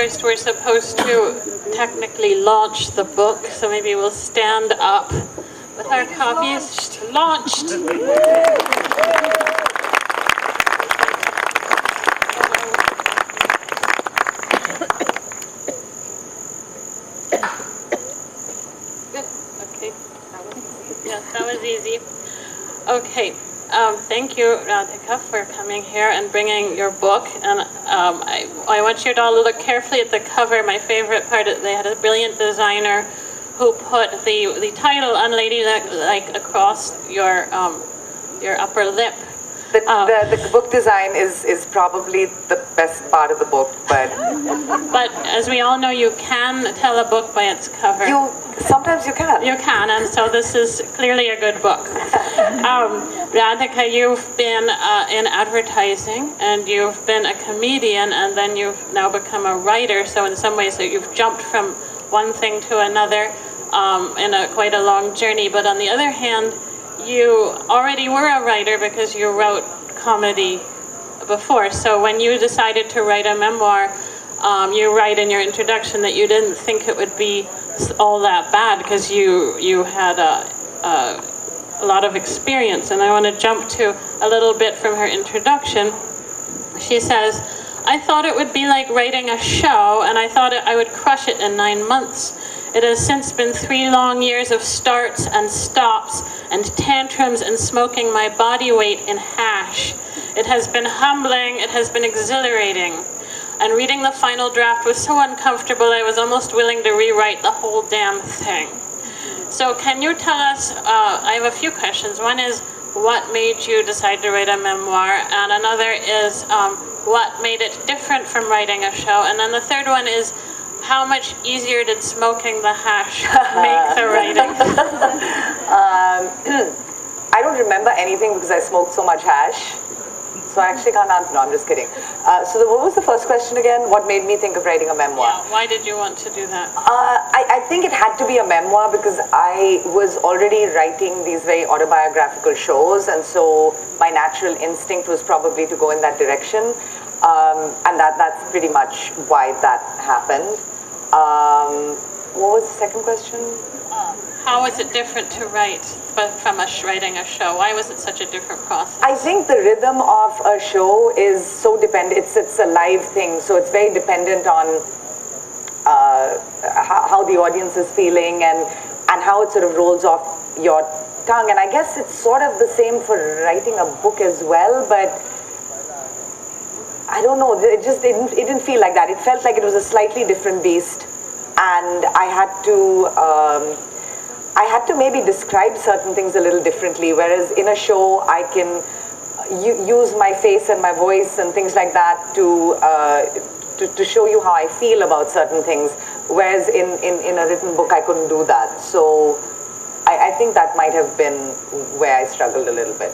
first we're supposed to technically launch the book, so maybe we'll stand up with our copies launched. Okay. Yes, that was easy. Okay. Thank you, Radhika, for coming here and bringing your book. And I want you to all look carefully at the cover. My favorite part is they had a brilliant designer who put the title "Unladylike" across your upper lip. The book design is probably the best part of the book, but as we all know, you can tell a book by its cover. Sometimes you can. You can, and so this is clearly a good book. Radhika, you've been in advertising, and you've been a comedian, and then you've now become a writer. So in some ways, you've jumped from one thing to another in quite a long journey. But on the other hand, you already were a writer because you wrote comedy before. So when you decided to write a memoir, you write in your introduction that you didn't think it would be all that bad because you had a lot of experience. And I want to jump to a little bit from her introduction. She says, "I thought it would be like writing a show, and I thought I would crush it in 9 months. It has since been 3 long years of starts and stops and tantrums and smoking my body weight in hash. It has been humbling, it has been exhilarating. And reading the final draft was so uncomfortable I was almost willing to rewrite the whole damn thing." So can you tell us, I have a few questions. One is, what made you decide to write a memoir? And another is, what made it different from writing a show? And then the third one is, how much easier did smoking the hash make the writing? I don't remember anything because I smoked so much hash. So I actually can't answer. No, I'm just kidding. What was the first question again? What made me think of writing a memoir? Yeah, why did you want to do that? I think it had to be a memoir because I was already writing these very autobiographical shows, and so my natural instinct was probably to go in that direction. And that's pretty much why that happened. What was the second question? How was it different to write from writing a show? Why was it such a different process? I think the rhythm of a show is so dependent. It's a live thing, so it's very dependent on how the audience is feeling and how it sort of rolls off your tongue. And I guess it's sort of the same for writing a book as well, but I don't know, it didn't feel like that. It felt like it was a slightly different beast, and I had to maybe describe certain things a little differently, whereas in a show I can use my face and my voice and things like that to show you how I feel about certain things, whereas in a written book I couldn't do that. So I think that might have been where I struggled a little bit.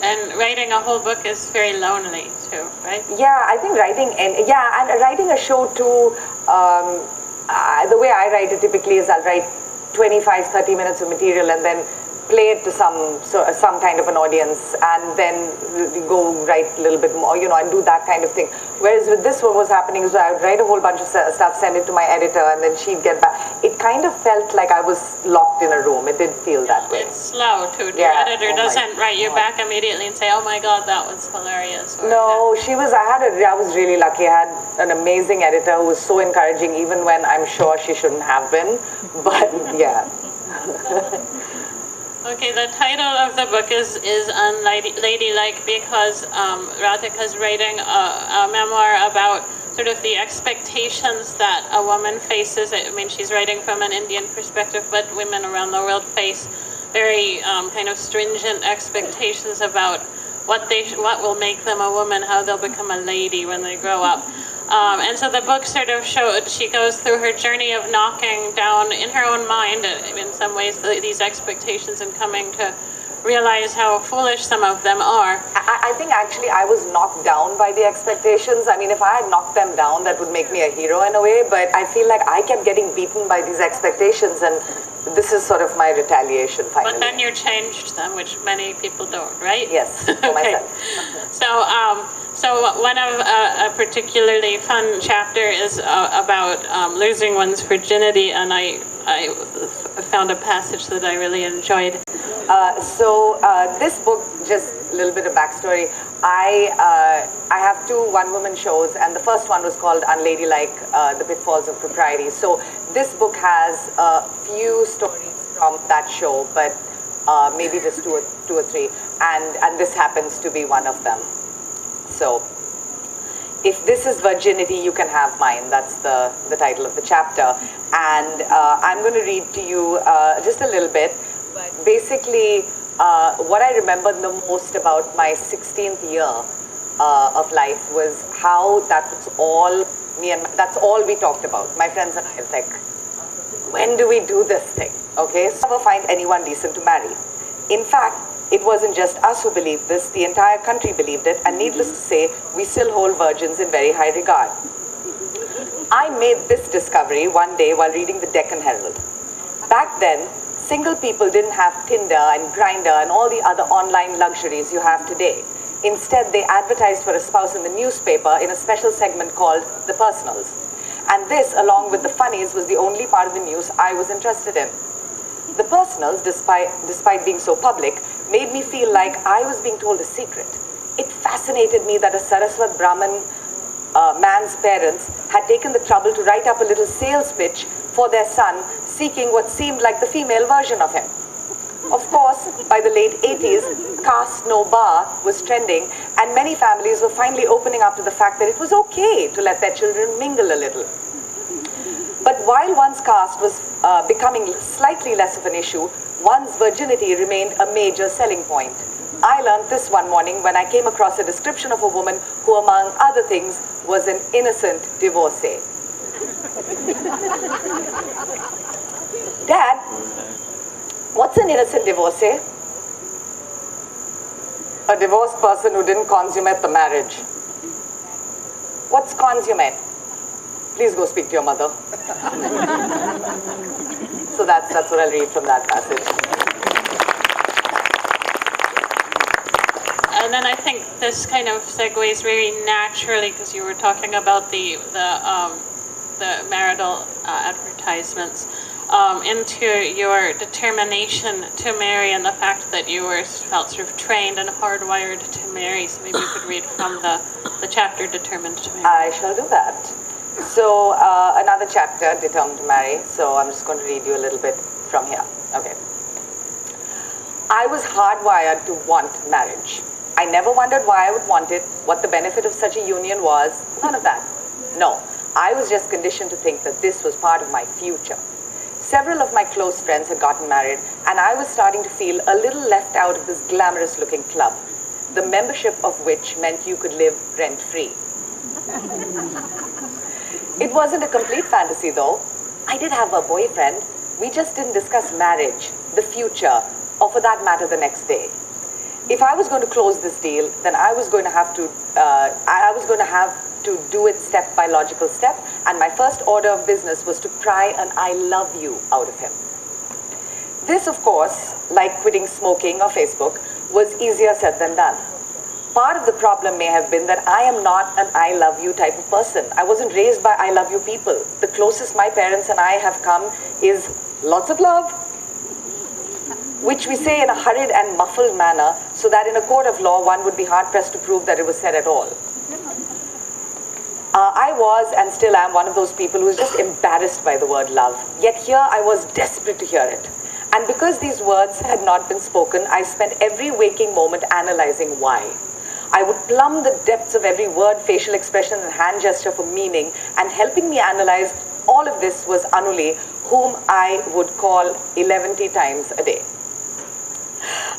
And writing a whole book is very lonely too, right? Yeah, I think writing a show too, the way I write it typically is I'll write 25-30 minutes of material and then play it to some kind of an audience, and then go write a little bit more, and do that kind of thing. Whereas with this, what was happening is I would write a whole bunch of stuff, send it to my editor, and then she'd get back. It kind of felt like I was locked in a room. It did feel that way. It's slow too. Your editor doesn't write you back immediately and say, "Oh my God, that was hilarious." No, she was. I was really lucky. I had an amazing editor who was so encouraging, even when I'm sure she shouldn't have been. But yeah. Okay, the title of the book is Unladylike because Radhika's writing a memoir about sort of the expectations that a woman faces. I mean, she's writing from an Indian perspective, but women around the world face very kind of stringent expectations about what will make them a woman, how they'll become a lady when they grow up. And so the book sort of she goes through her journey of knocking down in her own mind, in some ways, these expectations and coming to realize how foolish some of them are. I think actually I was knocked down by the expectations. I mean, if I had knocked them down, that would make me a hero in a way, but I feel like I kept getting beaten by these expectations, and this is sort of my retaliation finally. But then you changed them, which many people don't, right? Yes, for myself. So one of a particularly fun chapter is about losing one's virginity, and I found a passage that I really enjoyed. This book, just a little bit of backstory. I have 2 one-woman shows, and the first one was called Unladylike, The Pitfalls of Propriety. So this book has a few stories from that show, but maybe just two or three, and this happens to be one of them. So, if this is virginity, you can have mine. That's the title of the chapter. And I'm going to read to you just a little bit. But basically, what I remember the most about my 16th year of life was how that was all that's all we talked about. My friends and I was like, when do we do this thing? Okay, so never find anyone decent to marry. In fact, it wasn't just us who believed this, the entire country believed it, and needless to say, we still hold virgins in very high regard. I made this discovery one day while reading the Deccan Herald. Back then, single people didn't have Tinder and Grindr and all the other online luxuries you have today. Instead, they advertised for a spouse in the newspaper in a special segment called The Personals. And this, along with the funnies, was the only part of the news I was interested in. The Personals, despite being so public, made me feel like I was being told a secret. It fascinated me that a Saraswat Brahmin man's parents had taken the trouble to write up a little sales pitch for their son, seeking what seemed like the female version of him. Of course, by the late 80s, caste no bar was trending, and many families were finally opening up to the fact that it was okay to let their children mingle a little. But while one's caste was becoming slightly less of an issue, one's virginity remained a major selling point. I learned this one morning when I came across a description of a woman who, among other things, was an innocent divorcee. Dad, what's an innocent divorcee? A divorced person who didn't consummate the marriage. What's consummate? Please go speak to your mother. So that's what I'll read from that passage. And then I think this kind of segues very naturally, because you were talking about the marital advertisements, into your determination to marry and the fact that you felt sort of trained and hardwired to marry. So maybe you could read from the chapter Determined to Marry. I shall do that. So another chapter, Determined to Marry. So I'm just going to read you a little bit from here. Okay. I was hardwired to want marriage. I never wondered why I would want it, what the benefit of such a union was, none of that. No, I was just conditioned to think that this was part of my future. Several of my close friends had gotten married, and I was starting to feel a little left out of this glamorous-looking club, the membership of which meant you could live rent-free. It wasn't a complete fantasy, though. I did have a boyfriend. We just didn't discuss marriage, the future, or for that matter, the next day. If I was going to close this deal, then I was going to have to do it step by logical step, and my first order of business was to pry an I love you out of him. This, of course, like quitting smoking or Facebook, was easier said than done. Part of the problem may have been that I am not an I love you type of person. I wasn't raised by I love you people. The closest my parents and I have come is lots of love, which we say in a hurried and muffled manner, so that in a court of law one would be hard-pressed to prove that it was said at all. I was, and still am, one of those people who is just embarrassed by the word love. Yet here I was desperate to hear it. And because these words had not been spoken, I spent every waking moment analyzing why. I would plumb the depths of every word, facial expression, and hand gesture for meaning, and helping me analyze all of this was Anuli, whom I would call 11 times a day.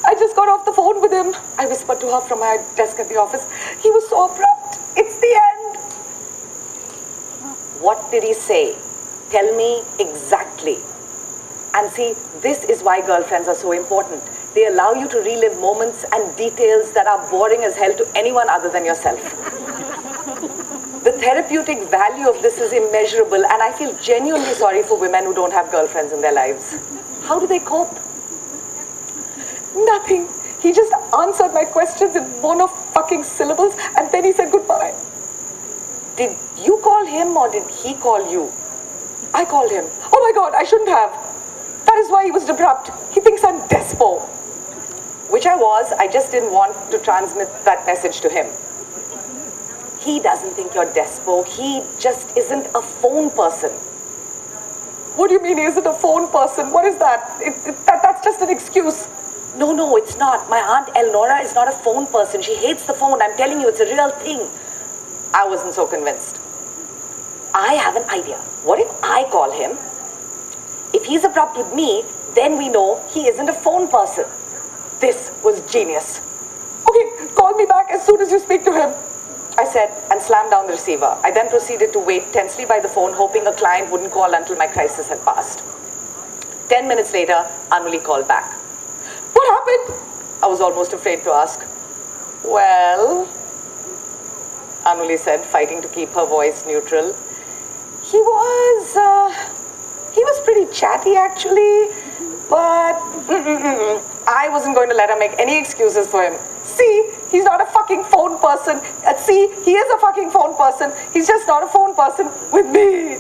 I just got off the phone with him, I whispered to her from my desk at the office. He was so abrupt. It's the end. What did he say? Tell me exactly. And see, this is why girlfriends are so important. They allow you to relive moments and details that are boring as hell to anyone other than yourself. The therapeutic value of this is immeasurable, and I feel genuinely sorry for women who don't have girlfriends in their lives. How do they cope? Nothing. He just answered my questions in fucking syllables, and then he said goodbye. Did you call him or did he call you? I called him. Oh my God, I shouldn't have. That is why he was abrupt. He thinks I'm despo. Which I was, I just didn't want to transmit that message to him. He doesn't think you're despo. He just isn't a phone person. What do you mean he isn't a phone person? What is that? That's just an excuse. No, it's not. My Aunt Elnora is not a phone person. She hates the phone. I'm telling you, it's a real thing. I wasn't so convinced. I have an idea. What if I call him? If he's abrupt with me, then we know he isn't a phone person. This was genius. Okay, call me back as soon as you speak to him, I said, and slammed down the receiver. I then proceeded to wait tensely by the phone, hoping a client wouldn't call until my crisis had passed. 10 minutes later, Anuli called back. What happened? I was almost afraid to ask. Well, Anuli said, fighting to keep her voice neutral. He was pretty chatty actually, but I wasn't going to let her make any excuses for him. See, he's not a fucking phone person. See, he is a fucking phone person. He's just not a phone person with me.